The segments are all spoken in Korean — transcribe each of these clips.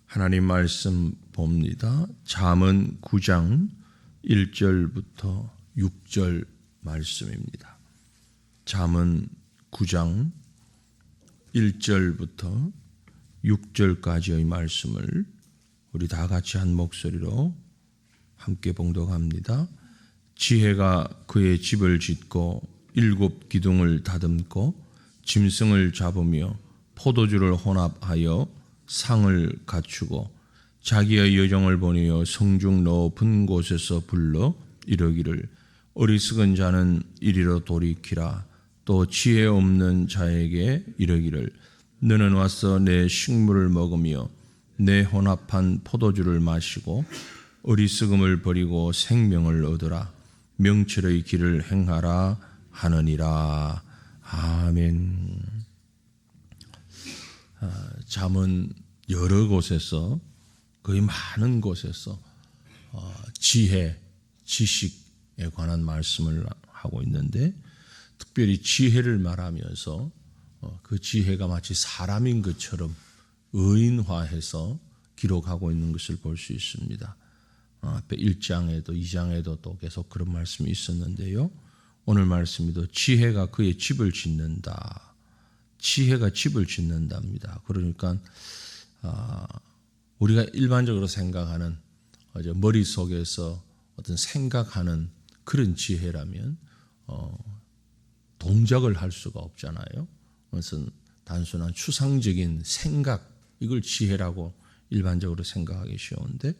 하나님 말씀 봅니다. 잠언 9장 1절부터 6절 말씀입니다. 잠언 9장 1절부터 6절까지의 말씀을 우리 다 같이 한 목소리로 함께 봉독합니다. 지혜가 그의 집을 짓고 7 기둥을 다듬고 짐승을 잡으며 포도주를 혼합하여 상을 갖추고 자기의 여정을 보내어 성중 높은 곳에서 불러 이르기를 어리석은 자는 이리로 돌이키라. 또 지혜 없는 자에게 이르기를 너는 와서 내 식물을 먹으며 내 혼합한 포도주를 마시고 어리석음을 버리고 생명을 얻으라. 명철의 길을 행하라 하느니라. 아멘. 잠언 여러 곳에서 거의 많은 곳에서 지혜, 지식에 관한 말씀을 하고 있는데 특별히 지혜를 말하면서 그 지혜가 마치 사람인 것처럼 의인화해서 기록하고 있는 것을 볼 수 있습니다. 앞에 1장에도 2장에도 또 계속 그런 말씀이 있었는데요. 오늘 말씀에도 지혜가 그의 집을 짓는다. 지혜가 집을 짓는답니다. 그러니까 우리가 일반적으로 생각하는 머릿속에서 어떤 생각하는 그런 지혜라면 동작을 할 수가 없잖아요. 그것은 단순한 추상적인 생각, 이걸 지혜라고 일반적으로 생각하기 쉬운데,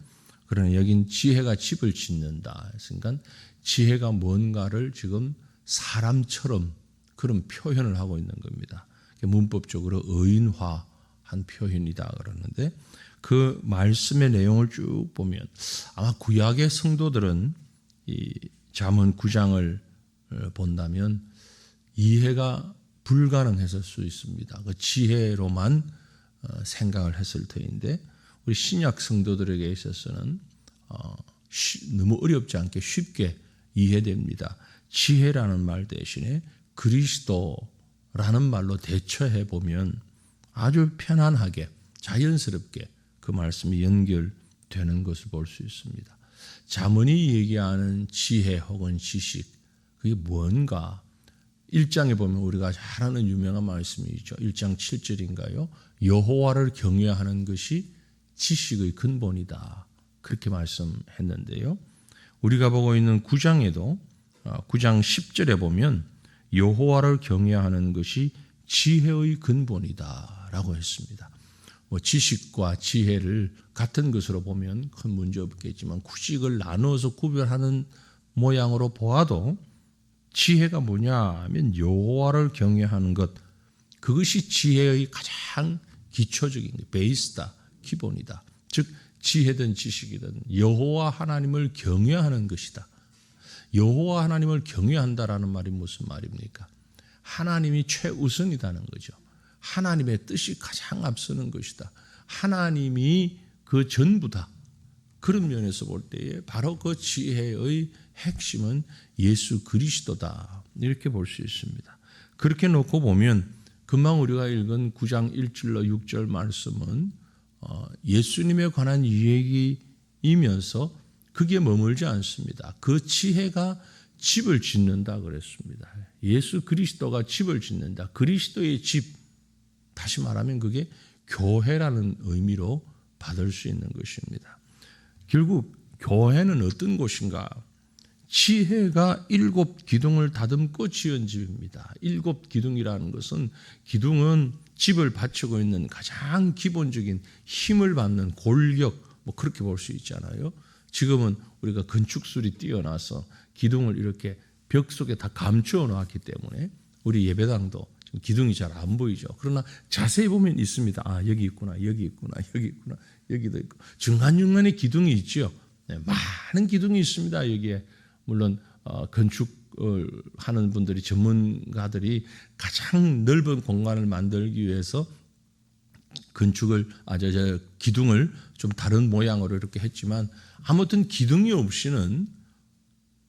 그러나 여긴 지혜가 집을 짓는다. 그러니까 지혜가 뭔가를 지금 사람처럼 그런 표현을 하고 있는 겁니다. 문법적으로 의인화한 표현이다 그러는데, 그 말씀의 내용을 쭉 보면 아마 구약의 성도들은 이 잠언 9장을 본다면 이해가 불가능했을 수 있습니다. 그 지혜로만 생각을 했을 터인데, 우리 신약 성도들에게 있어서는 너무 어렵지 않게 쉽게 이해됩니다. 지혜라는 말 대신에 그리스도라는 말로 대처해 보면 아주 편안하게 자연스럽게 그 말씀이 연결되는 것을 볼 수 있습니다. 잠언이 얘기하는 지혜 혹은 지식, 그게 뭔가 1장에 보면 우리가 잘 아는 유명한 말씀이 있죠. 1장 7절인가요? 여호와를 경외하는 것이 지식의 근본이다. 그렇게 말씀했는데요. 우리가 보고 있는 9장에도 9장 10절에 보면 여호와를 경외하는 것이 지혜의 근본이다 라고 했습니다. 지식과 지혜를 같은 것으로 보면 큰 문제 없겠지만 구식을 나누어서 구별하는 모양으로 보아도 지혜가 뭐냐 하면 여호와를 경외하는 것, 그것이 지혜의 가장 기초적인 베이스다, 기본이다. 즉 지혜든 지식이든 여호와 하나님을 경외하는 것이다. 여호와 하나님을 경외한다라는 말이 무슨 말입니까? 하나님이 최우선이라는 거죠. 하나님의 뜻이 가장 앞서는 것이다. 하나님이 그 전부다. 그런 면에서 볼 때에 바로 그 지혜의 핵심은 예수 그리스도다. 이렇게 볼 수 있습니다. 그렇게 놓고 보면 금방 우리가 읽은 9장 1절로 6절 말씀은 예수님에 관한 이야기이면서 그게 머물지 않습니다. 그 지혜가 집을 짓는다 그랬습니다. 예수 그리스도가 집을 짓는다. 그리스도의 집, 다시 말하면 그게 교회라는 의미로 받을 수 있는 것입니다. 결국 교회는 어떤 곳인가? 지혜가 7 기둥을 다듬고 지은 집입니다. 7 기둥이라는 것은, 기둥은 집을 받치고 있는 가장 기본적인 힘을 받는 골격, 그렇게 볼 수 있잖아요. 지금은 우리가 건축술이 뛰어나서 기둥을 이렇게 벽 속에 다 감추어 놓았기 때문에 우리 예배당도 기둥이 잘 안 보이죠. 그러나 자세히 보면 있습니다. 여기 있구나, 여기 있구나, 여기 있구나, 여기도 있고. 중간중간에 기둥이 있죠. 많은 기둥이 있습니다. 여기에 물론 건축을 하는 분들이, 전문가들이 가장 넓은 공간을 만들기 위해서 기둥을 좀 다른 모양으로 이렇게 했지만, 아무튼 기둥이 없이는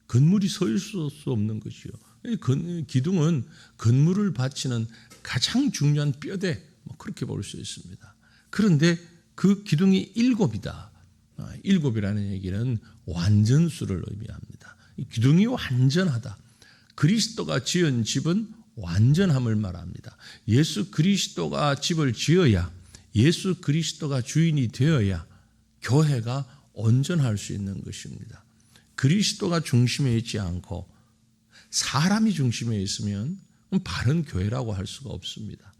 건물이 서 있을 수 없는 것이요. 기둥은 건물을 받치는 가장 중요한 뼈대, 그렇게 볼 수 있습니다. 그런데 그 기둥이 7이다. 7이라는 얘기는 완전수를 의미합니다. 기둥이 완전하다. 그리스도가 지은 집은 완전함을 말합니다. 예수 그리스도가 집을 지어야, 예수 그리스도가 주인이 되어야 교회가 온전할 수 있는 것입니다. 그리스도가 중심에 있지 않고 사람이 중심에 있으면 바른 교회라고 할 수가 없습니다.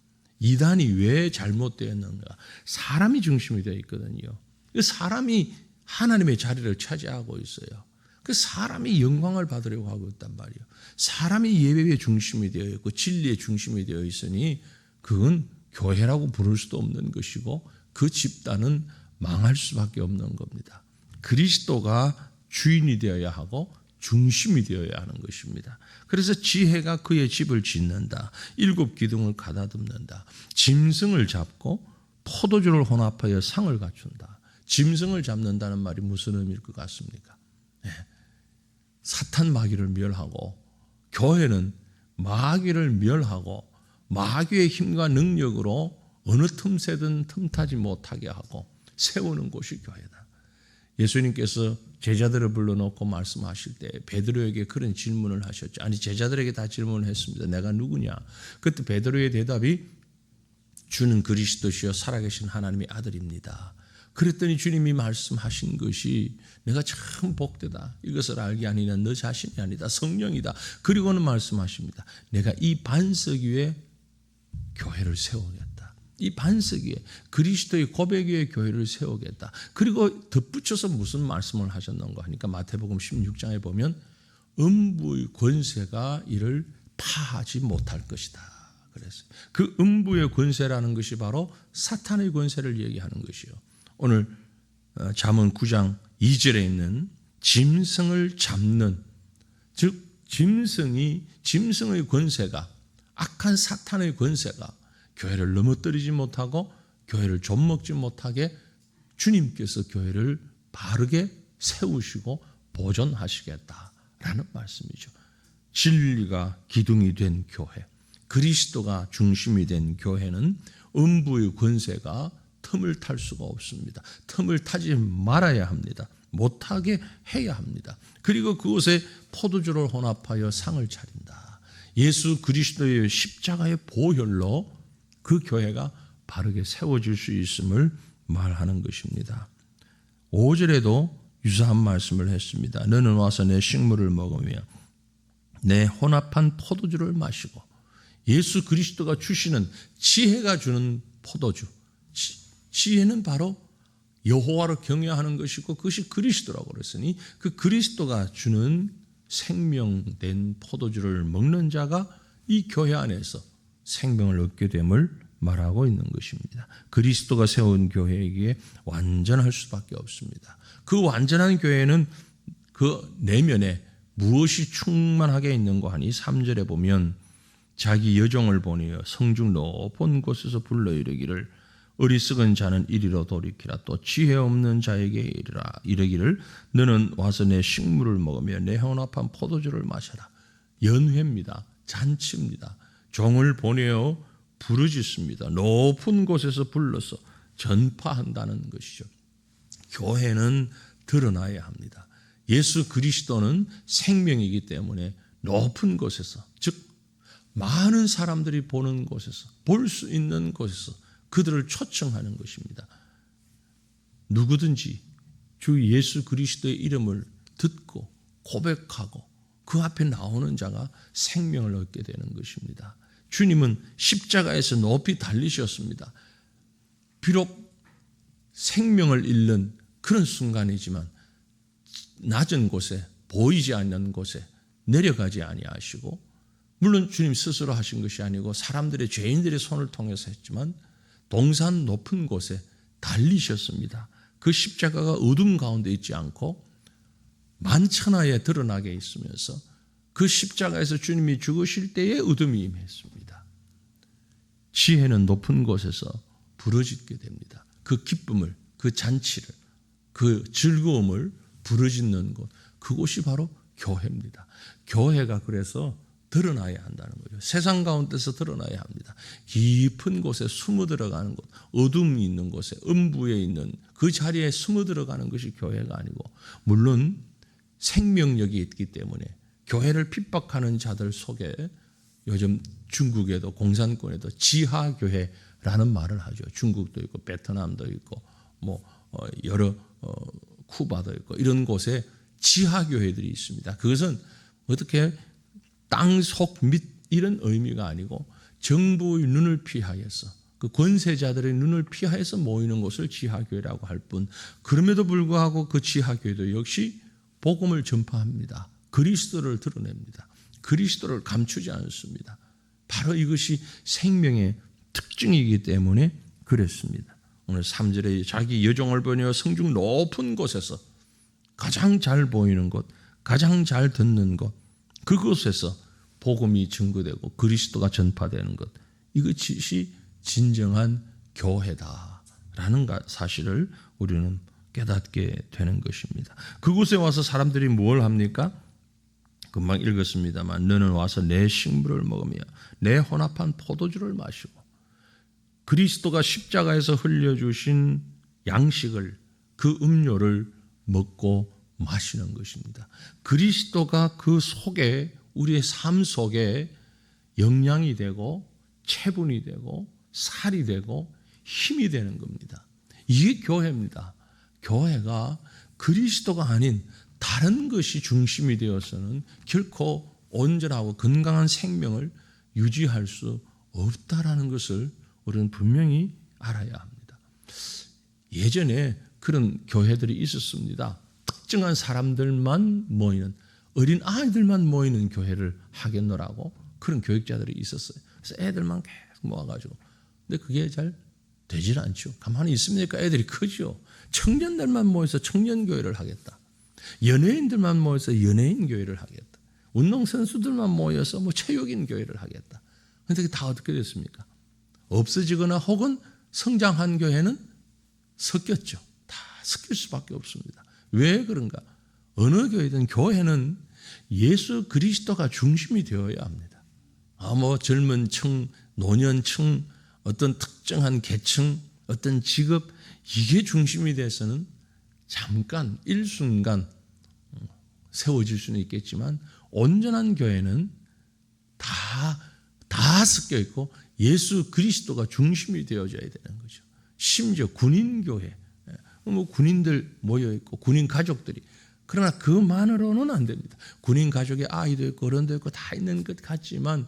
이단이 왜 잘못되었는가? 사람이 중심이 되어 있거든요. 사람이 하나님의 자리를 차지하고 있어요. 그 사람이 영광을 받으려고 하고 있단 말이에요. 사람이 예배의 중심이 되어 있고 진리의 중심이 되어 있으니 그건 교회라고 부를 수도 없는 것이고 그 집단은 망할 수밖에 없는 겁니다. 그리스도가 주인이 되어야 하고 중심이 되어야 하는 것입니다. 그래서 지혜가 그의 집을 짓는다. 7 기둥을 가다듬는다. 짐승을 잡고 포도주를 혼합하여 상을 갖춘다. 짐승을 잡는다는 말이 무슨 의미일 것 같습니까? 사탄 마귀를 멸하고 교회는 마귀를 멸하고 마귀의 힘과 능력으로 어느 틈새든 틈타지 못하게 하고 세우는 곳이 교회다. 예수님께서 제자들을 불러놓고 말씀하실 때 베드로에게 그런 질문을 하셨죠. 아니 제자들에게 다 질문을 했습니다. 내가 누구냐? 그때 베드로의 대답이 주는 그리스도시요 살아계신 하나님의 아들입니다. 그랬더니 주님이 말씀하신 것이 내가 참 복되다. 이것을 알게 아니냐 너 자신이 아니다. 성령이다. 그리고는 말씀하십니다. 내가 이 반석 위에 교회를 세우겠다. 이 반석 위에 그리스도의 고백 위에 교회를 세우겠다. 그리고 덧붙여서 무슨 말씀을 하셨는가 하니까 마태복음 16장에 보면 음부의 권세가 이를 파하지 못할 것이다. 그래서 그 음부의 권세라는 것이 바로 사탄의 권세를 얘기하는 것이요. 오늘 잠언 9장 2절에 있는 짐승을 잡는, 즉 짐승의 권세가, 악한 사탄의 권세가 교회를 넘어뜨리지 못하고 교회를 좀먹지 못하게 주님께서 교회를 바르게 세우시고 보존하시겠다라는 말씀이죠. 진리가 기둥이 된 교회, 그리스도가 중심이 된 교회는 음부의 권세가 틈을 탈 수가 없습니다. 틈을 타지 말아야 합니다. 못하게 해야 합니다. 그리고 그곳에 포도주를 혼합하여 상을 차린다. 예수 그리스도의 십자가의 보혈로 그 교회가 바르게 세워질 수 있음을 말하는 것입니다. 5절에도 유사한 말씀을 했습니다. 너는 와서 내 식물을 먹으며 내 혼합한 포도주를 마시고, 예수 그리스도가 주시는 지혜가 주는 포도주, 지혜는 바로 여호와를 경외하는 것이고 그것이 그리스도라고 그랬으니 그 그리스도가 주는 생명된 포도주를 먹는 자가 이 교회 안에서 생명을 얻게 됨을 말하고 있는 것입니다. 그리스도가 세운 교회에게 완전할 수밖에 없습니다. 그 완전한 교회는 그 내면에 무엇이 충만하게 있는가 하니 3절에 보면 자기 여종을 보내어 성중 높은 곳에서 불러 이르기를 어리석은 자는 이리로 돌이키라. 또 지혜 없는 자에게 이르기를 너는 와서 내 식물을 먹으며 내 혼합한 포도주를 마셔라. 연회입니다. 잔치입니다. 종을 보내어 부르짖습니다. 높은 곳에서 불러서 전파한다는 것이죠. 교회는 드러나야 합니다. 예수 그리스도는 생명이기 때문에 높은 곳에서, 즉 많은 사람들이 보는 곳에서, 볼 수 있는 곳에서 그들을 초청하는 것입니다. 누구든지 주 예수 그리스도의 이름을 듣고 고백하고 그 앞에 나오는 자가 생명을 얻게 되는 것입니다. 주님은 십자가에서 높이 달리셨습니다. 비록 생명을 잃는 그런 순간이지만 낮은 곳에, 보이지 않는 곳에 내려가지 아니하시고, 물론 주님 스스로 하신 것이 아니고 사람들의, 죄인들의 손을 통해서 했지만 동산 높은 곳에 달리셨습니다. 그 십자가가 어둠 가운데 있지 않고 만천하에 드러나게 있으면서 그 십자가에서 주님이 죽으실 때에 어둠이 임했습니다. 지혜는 높은 곳에서 부르짖게 됩니다. 그 기쁨을, 그 잔치를, 그 즐거움을 부르짖는 곳, 그곳이 바로 교회입니다. 교회가 그래서 드러나야 한다는 거죠. 세상 가운데서 드러나야 합니다. 깊은 곳에 숨어 들어가는 곳, 어둠이 있는 곳에, 음부에 있는 그 자리에 숨어 들어가는 것이 교회가 아니고, 물론 생명력이 있기 때문에 교회를 핍박하는 자들 속에 요즘 중국에도 공산권에도 지하교회라는 말을 하죠. 중국도 있고 베트남도 있고 여러 쿠바도 있고 이런 곳에 지하교회들이 있습니다. 그것은 어떻게 땅속 밑 이런 의미가 아니고 정부의 눈을 피하여서 그 권세자들의 눈을 피하여서 모이는 곳을 지하교회라고 할 뿐, 그럼에도 불구하고 그 지하교회도 역시 복음을 전파합니다. 그리스도를 드러냅니다. 그리스도를 감추지 않습니다. 바로 이것이 생명의 특징이기 때문에 그랬습니다. 오늘 3절에 자기 여종을 보내어 성중 높은 곳에서 가장 잘 보이는 곳, 가장 잘 듣는 곳, 그곳에서 복음이 증거되고 그리스도가 전파되는 것, 이것이 진정한 교회다라는 사실을 우리는 깨닫게 되는 것입니다. 그곳에 와서 사람들이 뭘 합니까? 금방 읽었습니다만, 너는 와서 내 식물을 먹으며 내 혼합한 포도주를 마시고, 그리스도가 십자가에서 흘려주신 양식을, 그 음료를 먹고 마시는 것입니다. 그리스도가 그 속에, 우리의 삶 속에 영양이 되고 체분이 되고 살이 되고 힘이 되는 겁니다. 이게 교회입니다. 교회가 그리스도가 아닌 다른 것이 중심이 되어서는 결코 온전하고 건강한 생명을 유지할 수 없다라는 것을 우리는 분명히 알아야 합니다. 예전에 그런 교회들이 있었습니다. 특정한 사람들만 모이는, 어린 아이들만 모이는 교회를 하겠노라고 그런 교육자들이 있었어요. 그래서 애들만 계속 모아가지고, 근데 그게 잘 되질 않죠. 가만히 있습니까? 애들이 크죠. 청년들만 모여서 청년교회를 하겠다. 연예인들만 모여서 연예인교회를 하겠다. 운동선수들만 모여서 체육인 교회를 하겠다. 그런데 그게 다 어떻게 됐습니까? 없어지거나 혹은 성장한 교회는 섞였죠. 다 섞일 수밖에 없습니다. 왜 그런가? 어느 교회든 교회는 예수 그리스도가 중심이 되어야 합니다. 젊은 층, 노년층, 어떤 특정한 계층, 어떤 직업, 이게 중심이 돼서는 잠깐 일순간 세워질 수는 있겠지만, 온전한 교회는 다 섞여 있고 예수 그리스도가 중심이 되어져야 되는 거죠. 심지어 군인교회, 군인들 모여 있고 군인 가족들이, 그러나 그만으로는 안 됩니다. 군인 가족에 아이도 있고 어른도 있고 다 있는 것 같지만,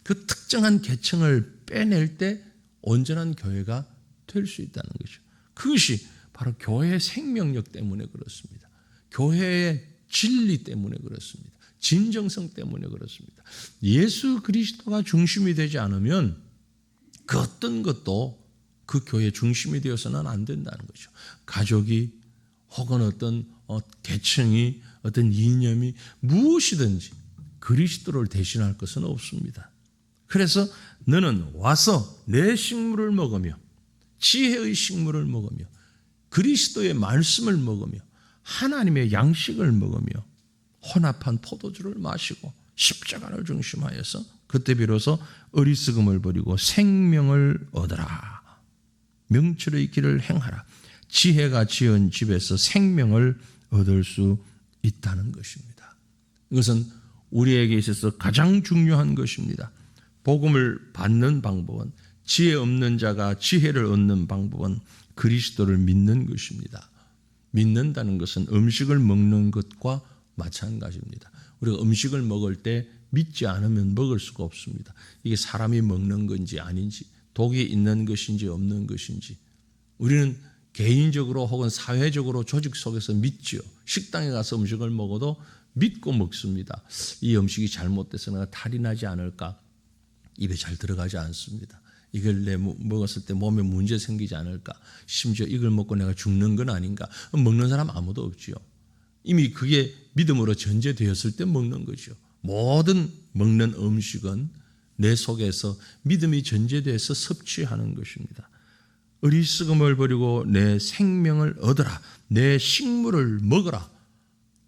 그 특정한 계층을 빼낼 때 온전한 교회가 될 수 있다는 거죠. 그것이 바로 교회의 생명력 때문에 그렇습니다. 교회의 진리 때문에 그렇습니다. 진정성 때문에 그렇습니다. 예수 그리스도가 중심이 되지 않으면 그 어떤 것도 그 교회의 중심이 되어서는 안 된다는 거죠. 가족이 혹은 어떤 계층이, 어떤 이념이 무엇이든지 그리스도를 대신할 것은 없습니다. 그래서 너는 와서 내 식물을 먹으며, 지혜의 식물을 먹으며, 그리스도의 말씀을 먹으며, 하나님의 양식을 먹으며, 혼합한 포도주를 마시고 십자가를 중심하여서 그때 비로소 어리석음을 버리고 생명을 얻으라. 명철의 길을 행하라. 지혜가 지은 집에서 생명을 얻을 수 있다는 것입니다. 이것은 우리에게 있어서 가장 중요한 것입니다. 복음을 받는 방법은, 지혜 없는 자가 지혜를 얻는 방법은 그리스도를 믿는 것입니다. 믿는다는 것은 음식을 먹는 것과 마찬가지입니다. 우리가 음식을 먹을 때 믿지 않으면 먹을 수가 없습니다. 이게 사람이 먹는 건지 아닌지, 독이 있는 것인지 없는 것인지, 우리는 개인적으로 혹은 사회적으로 조직 속에서 믿지요. 식당에 가서 음식을 먹어도 믿고 먹습니다. 이 음식이 잘못돼서 내가 탈이 나지 않을까, 입에 잘 들어가지 않습니다. 이걸 먹었을 때 몸에 문제 생기지 않을까, 심지어 이걸 먹고 내가 죽는 건 아닌가. 먹는 사람 아무도 없지요. 이미 그게 믿음으로 전제되었을 때 먹는 거죠. 모든 먹는 음식은 내 속에서 믿음이 전제돼서 섭취하는 것입니다. 어리석음을 버리고 내 생명을 얻으라. 내 식물을 먹어라.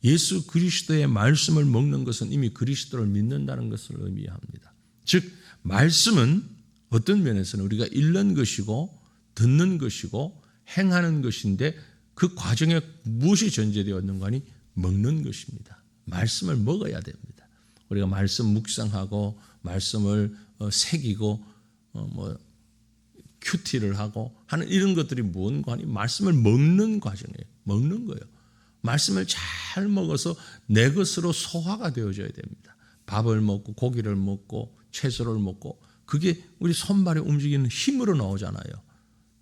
예수 그리스도의 말씀을 먹는 것은 이미 그리스도를 믿는다는 것을 의미합니다. 즉 말씀은 어떤 면에서는 우리가 읽는 것이고 듣는 것이고 행하는 것인데 그 과정에 무엇이 전제되어 있는 거니? 먹는 것입니다. 말씀을 먹어야 됩니다. 우리가 말씀 묵상하고 말씀을 새기고 큐티를 하고 하는 이런 것들이 뭔가 하니 말씀을 먹는 과정이에요. 먹는 거예요. 말씀을 잘 먹어서 내 것으로 소화가 되어져야 됩니다. 밥을 먹고 고기를 먹고 채소를 먹고 그게 우리 손발에 움직이는 힘으로 나오잖아요.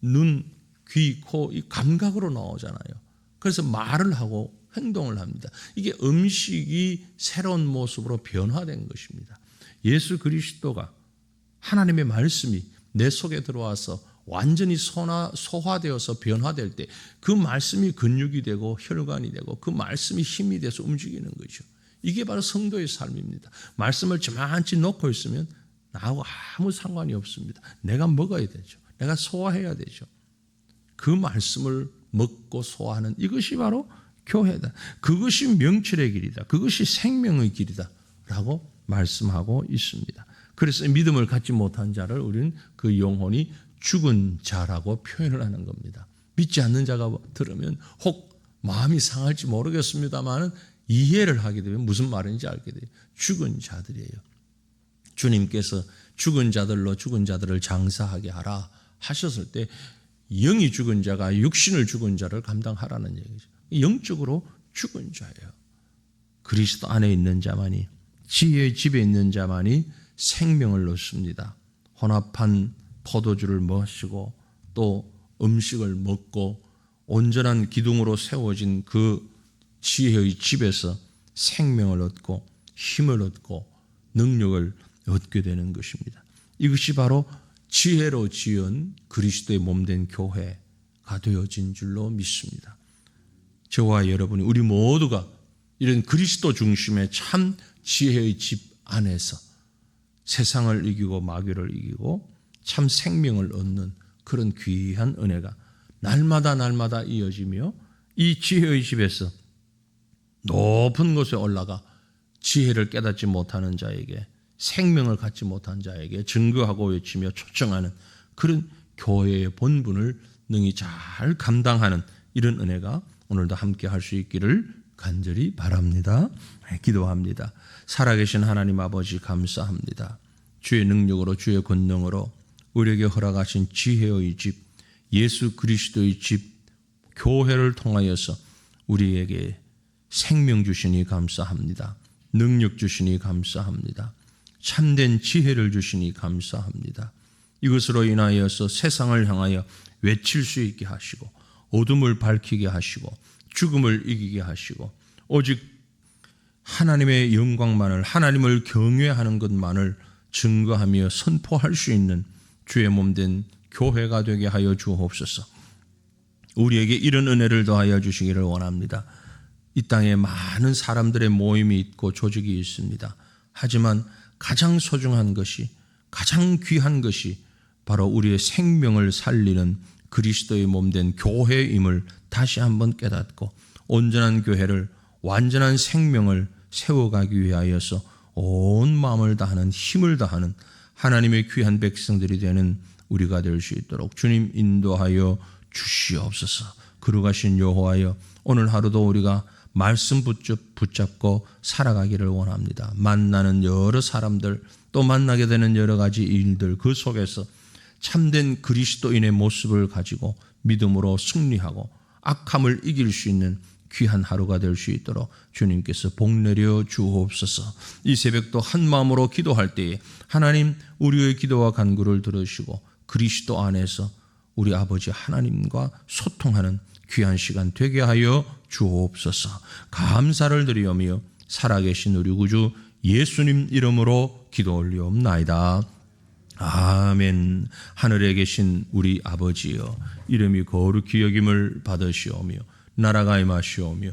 눈, 귀, 코, 이 감각으로 나오잖아요. 그래서 말을 하고 행동을 합니다. 이게 음식이 새로운 모습으로 변화된 것입니다. 예수 그리스도가 하나님의 말씀이 내 속에 들어와서 완전히 소화되어서 변화될 때 그 말씀이 근육이 되고 혈관이 되고 그 말씀이 힘이 돼서 움직이는 거죠. 이게 바로 성도의 삶입니다. 말씀을 저만치 놓고 있으면 나하고 아무 상관이 없습니다. 내가 먹어야 되죠. 내가 소화해야 되죠. 그 말씀을 먹고 소화하는 이것이 바로 교회다. 그것이 명철의 길이다. 그것이 생명의 길이다 라고 말씀하고 있습니다. 그래서 믿음을 갖지 못한 자를 우리는 그 영혼이 죽은 자라고 표현을 하는 겁니다. 믿지 않는 자가 들으면 혹 마음이 상할지 모르겠습니다만 이해를 하게 되면 무슨 말인지 알게 돼요. 죽은 자들이에요. 주님께서 죽은 자들로 죽은 자들을 장사하게 하라 하셨을 때 영이 죽은 자가 육신을 죽은 자를 감당하라는 얘기죠. 영적으로 죽은 자예요. 그리스도 안에 있는 자만이, 지혜의 집에 있는 자만이 생명을 얻습니다. 혼합한 포도주를 마시고 또 음식을 먹고 온전한 기둥으로 세워진 그 지혜의 집에서 생명을 얻고 힘을 얻고 능력을 얻게 되는 것입니다. 이것이 바로 지혜로 지은 그리스도의 몸된 교회가 되어진 줄로 믿습니다. 저와 여러분이 우리 모두가 이런 그리스도 중심의 참 지혜의 집 안에서 세상을 이기고 마귀를 이기고 참 생명을 얻는 그런 귀한 은혜가 날마다 이어지며 이 지혜의 집에서 높은 곳에 올라가 지혜를 깨닫지 못하는 자에게 생명을 갖지 못한 자에게 증거하고 외치며 초청하는 그런 교회의 본분을 능히 잘 감당하는 이런 은혜가 오늘도 함께 할 수 있기를 간절히 바랍니다. 기도합니다. 살아계신 하나님 아버지 감사합니다. 주의 능력으로 주의 권능으로 우리에게 허락하신 지혜의 집, 예수 그리스도의 집, 교회를 통하여서 우리에게 생명 주시니 감사합니다. 능력 주시니 감사합니다. 참된 지혜를 주시니 감사합니다. 이것으로 인하여서 세상을 향하여 외칠 수 있게 하시고 어둠을 밝히게 하시고 죽음을 이기게 하시고 오직 하나님의 영광만을, 하나님을 경외하는 것만을 증거하며 선포할 수 있는 주의 몸된 교회가 되게 하여 주옵소서. 우리에게 이런 은혜를 더하여 주시기를 원합니다. 이 땅에 많은 사람들의 모임이 있고 조직이 있습니다. 하지만 가장 소중한 것이, 가장 귀한 것이 바로 우리의 생명을 살리는 그리스도의 몸된 교회임을 다시 한번 깨닫고 온전한 교회를, 완전한 생명을 세워가기 위하여서 온 마음을 다하는, 힘을 다하는 하나님의 귀한 백성들이 되는 우리가 될 수 있도록 주님 인도하여 주시옵소서. 거룩하신 여호와여, 오늘 하루도 우리가 말씀 붙잡고 살아가기를 원합니다. 만나는 여러 사람들, 또 만나게 되는 여러 가지 일들, 그 속에서 참된 그리스도인의 모습을 가지고 믿음으로 승리하고 악함을 이길 수 있는 귀한 하루가 될 수 있도록 주님께서 복내려 주옵소서. 이 새벽도 한 마음으로 기도할 때에 하나님 우리의 기도와 간구를 들으시고 그리스도 안에서 우리 아버지 하나님과 소통하는 귀한 시간 되게 하여 주옵소서. 감사를 드리오며 살아계신 우리 구주 예수님 이름으로 기도 올리옵나이다. 아멘. 하늘에 계신 우리 아버지여, 이름이 거룩히 여김을 받으시오며 나라가 임하시오며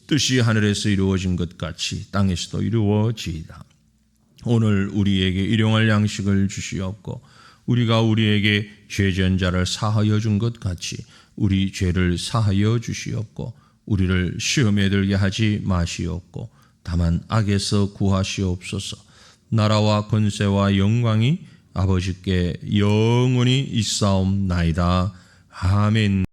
뜻이 하늘에서 이루어진 것 같이 땅에서도 이루어지이다. 오늘 우리에게 일용할 양식을 주시옵고 우리가 우리에게 죄지은 자를 사하여 준 것 같이 우리 죄를 사하여 주시옵고 우리를 시험에 들게 하지 마시옵고 다만 악에서 구하시옵소서. 나라와 권세와 영광이 아버지께 영원히 있사옵나이다. 아멘.